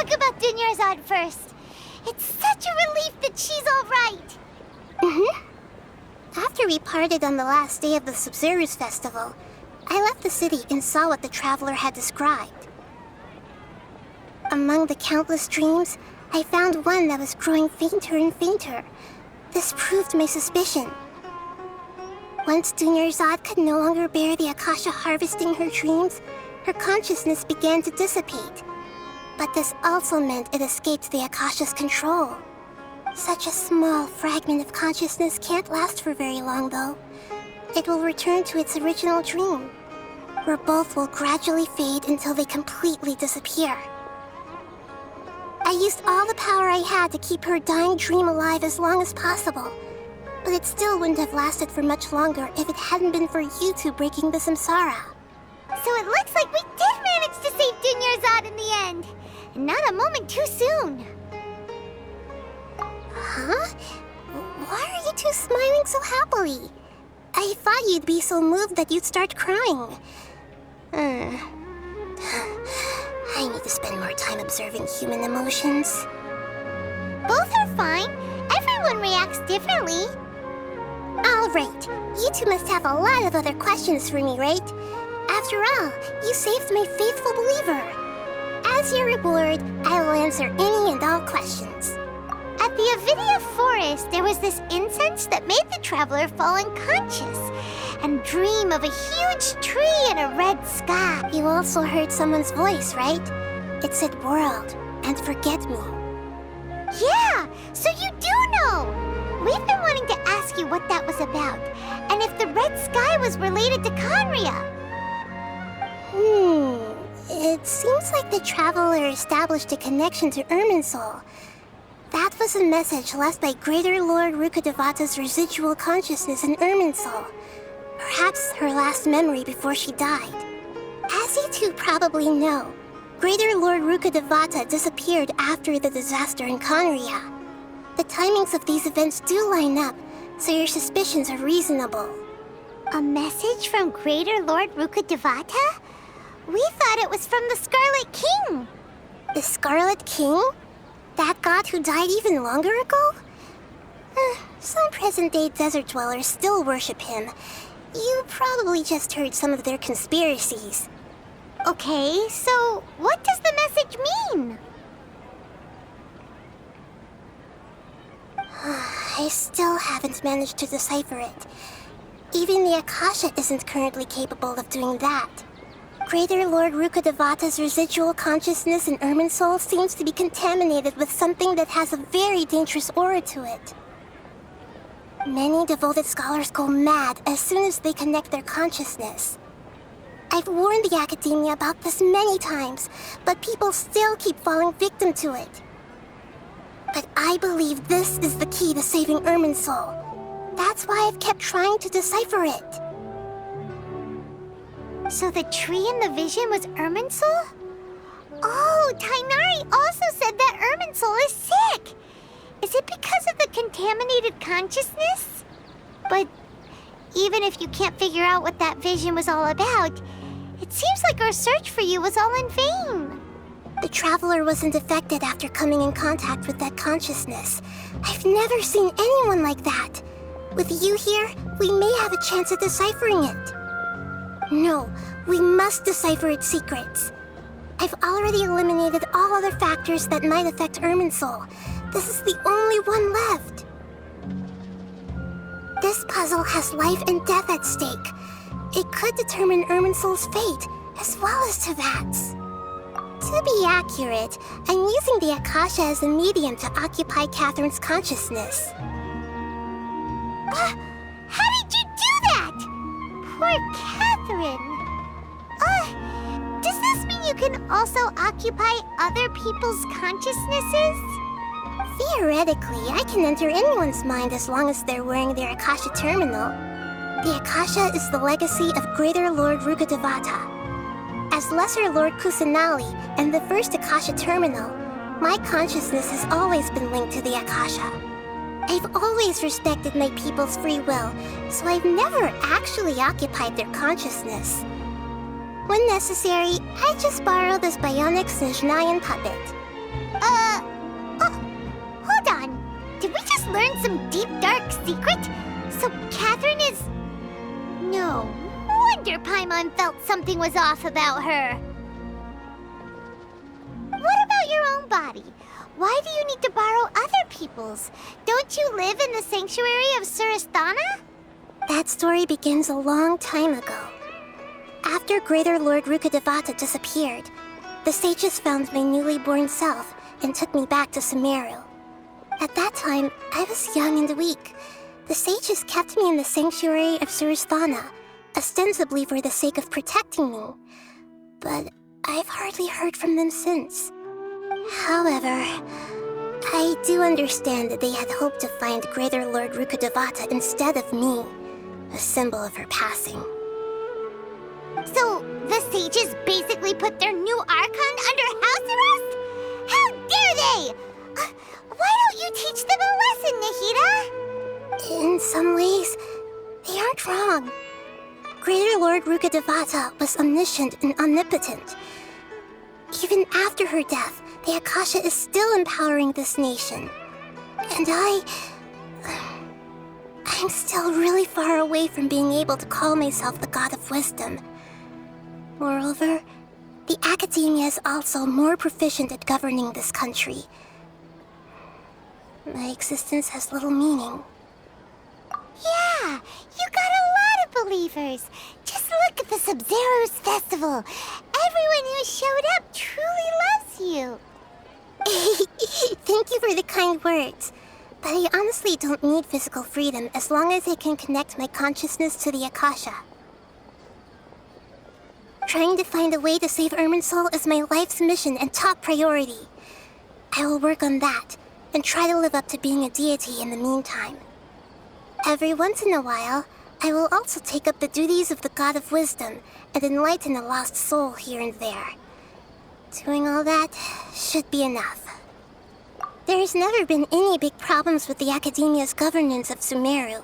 talk about Dunyarzad first. It's such a relief that she's all right. After we parted on the last day of the Subzerus festival, I left the city and saw what the traveler had described. Among the countless dreams, I found one that was growing fainter and fainter. This proved my suspicion. Once Dunyarzad could no longer bear the Akasha harvesting her dreams, her consciousness began to dissipate. But this also meant it escaped the Akasha's control. Such a small fragment of consciousness can't last for very long, though. It will return to its original dream, where both will gradually fade until they completely disappear. I used all the power I had to keep her dying dream alive as long as possible, but it still wouldn't have lasted for much longer if it hadn't been for you two breaking the samsara. So it looks like we did manage to save Dunyarzad in the end. And not a moment too soon. Huh? Why are you two smiling so happily? I thought you'd be so moved that you'd start crying. I need to spend more time observing human emotions. Both are fine. Everyone reacts differently. All right. You two must have a lot of other questions for me, right? After all, you saved my faithful believer. As your reward, I will answer any and all questions. At the Avidia forest, there was this incense that made the traveler fall unconscious and dream of a huge tree and a red sky. You also heard someone's voice, right? It said world and forget me. Yeah, so you do know! We've been wanting to ask you what that was about, and if the red sky was related to Conria. It seems like the traveler established a connection to Irminsul. That was a message left by Greater Lord Rukkhadevata's residual consciousness in Irminsul. Perhaps her last memory before she died. As you two probably know, Greater Lord Rukkhadevata disappeared after the disaster in Conria. The timings of these events do line up, so your suspicions are reasonable. A message from Greater Lord Rukkhadevata? We thought it was from the Scarlet King. The Scarlet King? That god who died even longer ago? Some present-day desert dwellers still worship him. You probably just heard some of their conspiracies. Okay, so what does the message mean? I still haven't managed to decipher it. Even the Akasha isn't currently capable of doing that. Greater Lord Rukkhadevata's residual consciousness in Irminsul seems to be contaminated with something that has a very dangerous aura to it. Many devoted scholars go mad as soon as they connect their consciousness. I've warned the academia about this many times, but people still keep falling victim to it. But I believe this is the key to saving Irminsul. That's why I've kept trying to decipher it. So the tree in the vision was Irminsul? Oh, Tainari also said that Irminsul is sick. Is it because of the contaminated consciousness? But even if you can't figure out what that vision was all about, it seems like our search for you was all in vain. The traveler wasn't affected after coming in contact with that consciousness. I've never seen anyone like that. With you here, we may have a chance at deciphering it. No, we must decipher its secrets. I've already eliminated all other factors that might affect Irminsul. This is the only one left. This puzzle has life and death at stake. It could determine Irminsul's fate, as well as Tevat's. To be accurate, I'm using the Akasha as a medium to occupy Catherine's consciousness. How did you do that? Poor Catherine. Does this mean you can also occupy other people's consciousnesses? Theoretically, I can enter anyone's mind as long as they're wearing their Akasha terminal. The Akasha is the legacy of Greater Lord Rukkhadevata. As Lesser Lord Kusanali and the first Akasha terminal, my consciousness has always been linked to the Akasha. I've always respected my people's free will, so I've never actually occupied their consciousness. When necessary, I just borrow this bionic Snezhnayan puppet. Oh, hold on. Did we just learn some deep, dark secret? So Catherine is... No wonder Paimon felt something was off about her. What about your own body? Why do you need to borrow other people's? Don't you live in the sanctuary of Surasthana? That story begins a long time ago. After Greater Lord Rukkhadevata disappeared, the sages found my newly born self and took me back to Sumeru. At that time, I was young and weak. The sages kept me in the sanctuary of Surasthana, ostensibly for the sake of protecting me. But I've hardly heard from them since. However, I do understand that they had hoped to find Greater Lord Rukkhadevata instead of me, a symbol of her passing. So, the sages basically put their new Archon under house arrest? How dare they! Why don't you teach them a lesson, Nahida? In some ways, they aren't wrong. Greater Lord Rukkhadevata was omniscient and omnipotent. Even after her death, the Akasha is still empowering this nation. And I'm still really far away from being able to call myself the God of Wisdom. Moreover, the Academia is also more proficient at governing this country. My existence has little meaning. Yeah, you got a lot of believers. Just look at the Sub-Zero's festival. Everyone who showed up truly loves you. Thank you for the kind words. But I honestly don't need physical freedom as long as I can connect my consciousness to the Akasha. Trying to find a way to save Irminsul is my life's mission and top priority. I will work on that, and try to live up to being a deity in the meantime. Every once in a while, I will also take up the duties of the God of Wisdom and enlighten a lost soul here and there. Doing all that should be enough. There's never been any big problems with the Academia's governance of Sumeru.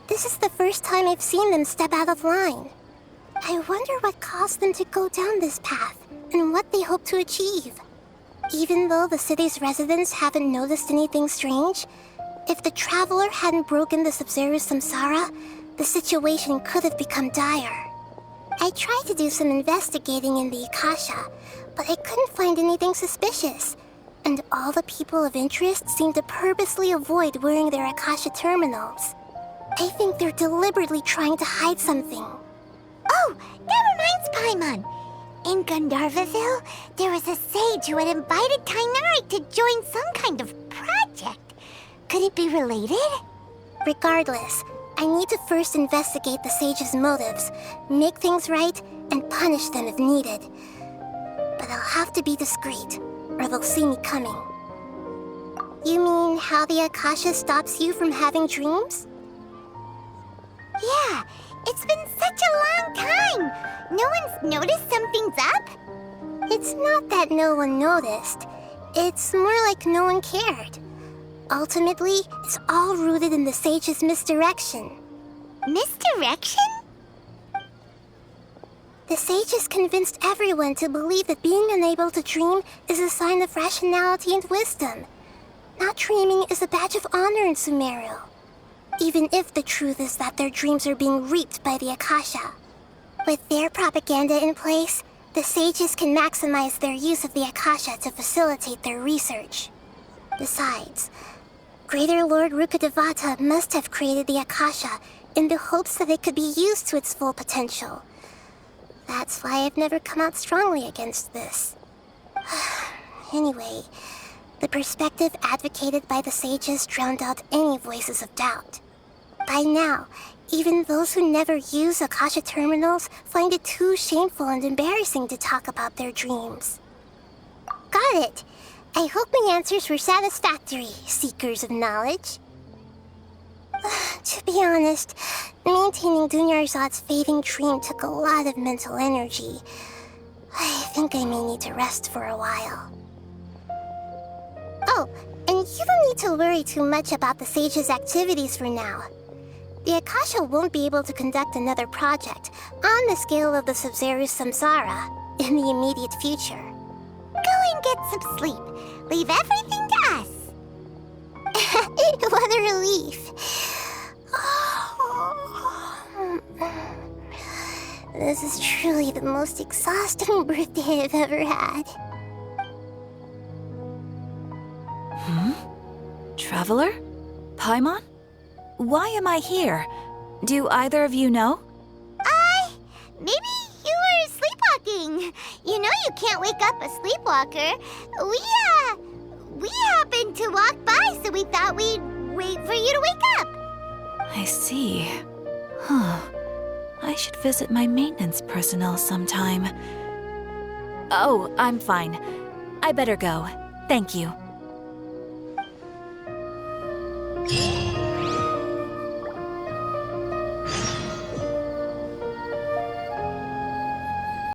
This is the first time I've seen them step out of line. I wonder what caused them to go down this path, and what they hope to achieve. Even though the city's residents haven't noticed anything strange, if the Traveler hadn't broken the Sub-Zero samsara, the situation could have become dire. I tried to do some investigating in the Akasha, but I couldn't find anything suspicious. And all the people of interest seem to purposely avoid wearing their Akasha terminals. I think they're deliberately trying to hide something. Oh, that reminds Paimon. In Gandharvaville, there was a sage who had invited Tainari to join some kind of project. Could it be related? Regardless, I need to first investigate the sage's motives, make things right, and punish them if needed. But I'll have to be discreet, or they'll see me coming. You mean how the Akasha stops you from having dreams? Yeah, it's been such a long time. No one's noticed something's up? It's not that no one noticed. It's more like no one cared. Ultimately, it's all rooted in the sage's misdirection. Misdirection? The sages convinced everyone to believe that being unable to dream is a sign of rationality and wisdom. Not dreaming is a badge of honor in Sumeru. Even if the truth is that their dreams are being reaped by the Akasha. With their propaganda in place, the sages can maximize their use of the Akasha to facilitate their research. Besides, Greater Lord Rukkhadevata must have created the Akasha in the hopes that it could be used to its full potential. That's why I've never come out strongly against this. Anyway, the perspective advocated by the sages drowned out any voices of doubt. By now, even those who never use Akasha terminals find it too shameful and embarrassing to talk about their dreams. Got it! I hope my answers were satisfactory, seekers of knowledge. To be honest, maintaining Dunyarzad's fading dream took a lot of mental energy. I think I may need to rest for a while. Oh, and you don't need to worry too much about the sage's activities for now. The Akasha won't be able to conduct another project on the scale of the Sub-Zero samsara in the immediate future. Going get some sleep. Leave everything to us. What a relief. This is truly the most exhausting birthday I've ever had. Traveler? Paimon? Why am I here? Do either of you know? Maybe you were sleepwalking. You know you can't wake up a sleepwalker. We happened to walk by, so we thought we'd wait for you to wake up. I see. Huh. I should visit my maintenance personnel sometime. Oh, I'm fine. I better go. Thank you.